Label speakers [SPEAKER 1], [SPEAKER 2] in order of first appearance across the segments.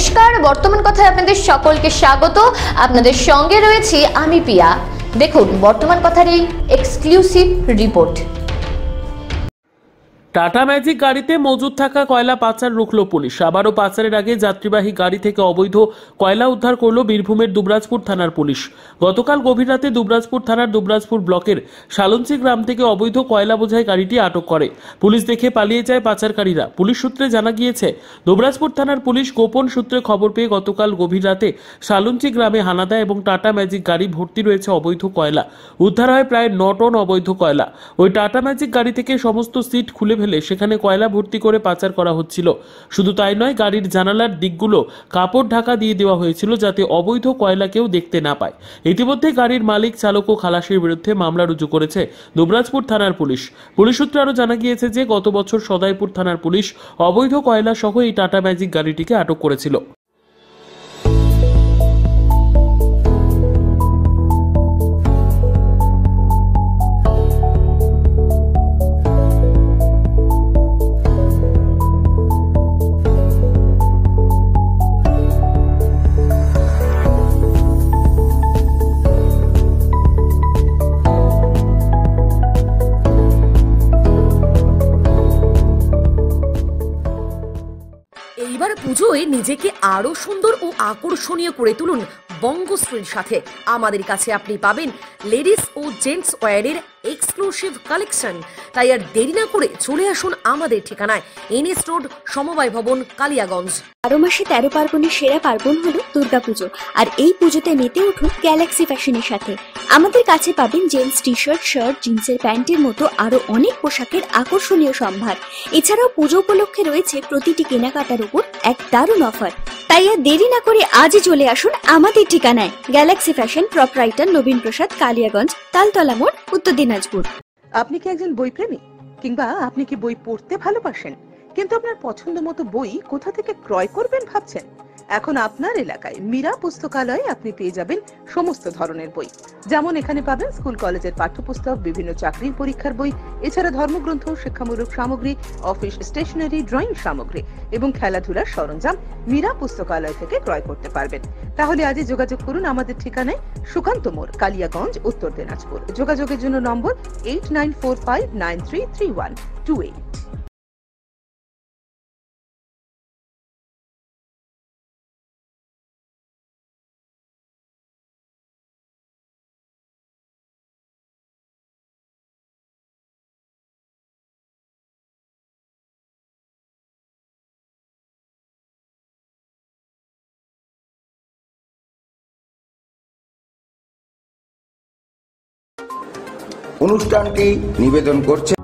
[SPEAKER 1] নমস্কার, বর্তমান কথায় আপনাদের সকলকে স্বাগত। আপনাদের সঙ্গে রয়েছি আমি পিয়া। দেখুন বর্তমান কথার এই এক্সক্লুসিভ রিপোর্ট।
[SPEAKER 2] টাটা ম্যাজিক গাড়িতে মজুদ থাকা কয়লা পাচার রুখল পুলিশ। আবারও পাচারের আগে যাত্রীবাহী গাড়ি থেকে অবৈধ কয়লা উদ্ধার করল বীরভূমের দুবরাজপুর থানার পুলিশ। গতকাল গভীর রাতে দুবরাজপুর থানার দুবরাজপুর ব্লকের শালঞ্চি গ্রাম থেকে অবৈধ কয়লা বোঝাই গাড়িটি আটক করে। পুলিশ দেখে পালিয়ে যায় পাচারকারীরা। পুলিশ সূত্রে জানা গিয়েছে, দুবরাজপুর থানার পুলিশ গোপন সূত্রে খবর পেয়ে গতকাল গভীর রাতে শালঞ্চি গ্রামে হানা দেয় এবং টাটা ম্যাজিক গাড়ি ভর্তি রয়েছে অবৈধ কয়লা। উদ্ধার হয় প্রায় 9 টন অবৈধ কয়লা। ওই টাটা ম্যাজিক গাড়ি থেকে সমস্ত সিট খুলে ফেলে সেখানে কয়লা ভর্তি করে পাচার করা হচ্ছিল। শুধু তাই নয়, গাড়ির জানালার দিকগুলো কাপড় ঢাকা দিয়ে দেওয়া হয়েছিল যাতে অবৈধ কয়লা কেউ দেখতে না পায়। ইতিমধ্যে গাড়ির মালিক, চালক ও খালাসির বিরুদ্ধে মামলা রুজু করেছে দুবরাজপুর থানার পুলিশ। পুলিশ সূত্রে আরও জানা গিয়েছে যে গত বছর সদাইপুর থানার পুলিশ অবৈধ কয়লা সহ এই টাটা ম্যাজিক গাড়িটিকে আটক করেছিল।
[SPEAKER 3] এইবার পুজোয় নিজেকে আরো সুন্দর ও আকর্ষণীয় করে তুলুন বঙ্গশ্রীর সাথে। আমাদের কাছে আপনি পাবেন লেডিস ও জেন্টস ওয়্যারের এক্সক্লুসিভ কালেকশন। তাই আর দেরি না করে চলে আসুন আমাদের ঠিকানায়, এনএস রোড, সমবায় ভবন, কালিয়াগঞ্জ।
[SPEAKER 4] 12 মাসে 13 পার্বণের সেরা পার্বণ হলো দুর্গাপুজো, আর এই পুজোতে মেতে উঠুন গ্যালাক্সি ফ্যাশনের সাথে। আমাদের কাছে পাবেন জেন্টস টি শার্ট, শার্ট, জিন্সের প্যান্টের মতো আরো অনেক পোশাকের আকর্ষণীয় সম্ভার। এছাড়াও পুজো উপলক্ষে রয়েছে প্রতিটি কেনাকাটার উপর এক দারুণ অফার। তাই আর দেরি না করে আজই চলে আসুন আমাদের ঠিকানায়, গ্যালাক্সি ফ্যাশন, প্রপরাইটার নবীন প্রসাদ, কালিয়াগঞ্জ, তালতলা মোড়, উত্তর দিনাজপুর।
[SPEAKER 5] আপনি কি একজন বই প্রেমী, কিংবা আপনি কি বই পড়তে ভালোবাসেন কিন্তু আপনার পছন্দ মতো বই কোথা থেকে ক্রয় করবেন ভাবছেন? এখন আপনার এলাকায় মীরা পুস্তকালয়ে আপনি পেয়ে যাবেন সমস্ত ধরনের বই। যেমন এখানে পাবেন স্কুল কলেজের পাঠ্যপুস্তক, বিভিন্ন চাকরির পরীক্ষার বই, এছাড়া ধর্মগ্রন্থ, শিক্ষামূলক সামগ্রী, অফিস স্টেশনারি, ড্রয়িং সামগ্রী এবং খেলাধুলার সরঞ্জাম মীরা পুস্তকালয় থেকে ক্রয় করতে পারবেন। তাহলে আজই যোগাযোগ করুন আমাদের ঠিকানায়, সুকান্ত মোড়, কালিয়াগঞ্জ, উত্তর দিনাজপুর। যোগাযোগের জন্য নম্বর 8945933128।
[SPEAKER 6] অনুষ্ঠানটি নিবেদন করছে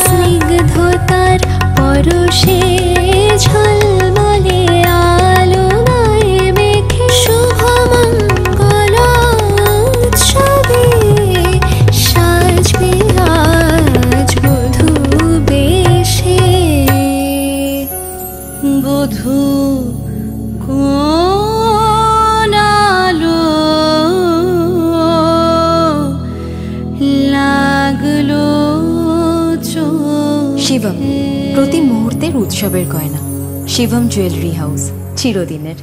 [SPEAKER 4] স্নিগ্ধতার পরশে ঝলমলে আলোয় মেখে শুভমঙ্গল উৎসবে সাজবে আজ বধূ বেশে। বধূ কোন আলো লাগলো
[SPEAKER 7] শিবম, প্রতি মুহূর্তের উৎসবের গয়না। শিবম জুয়েলারি হাউস, চিরদিনের।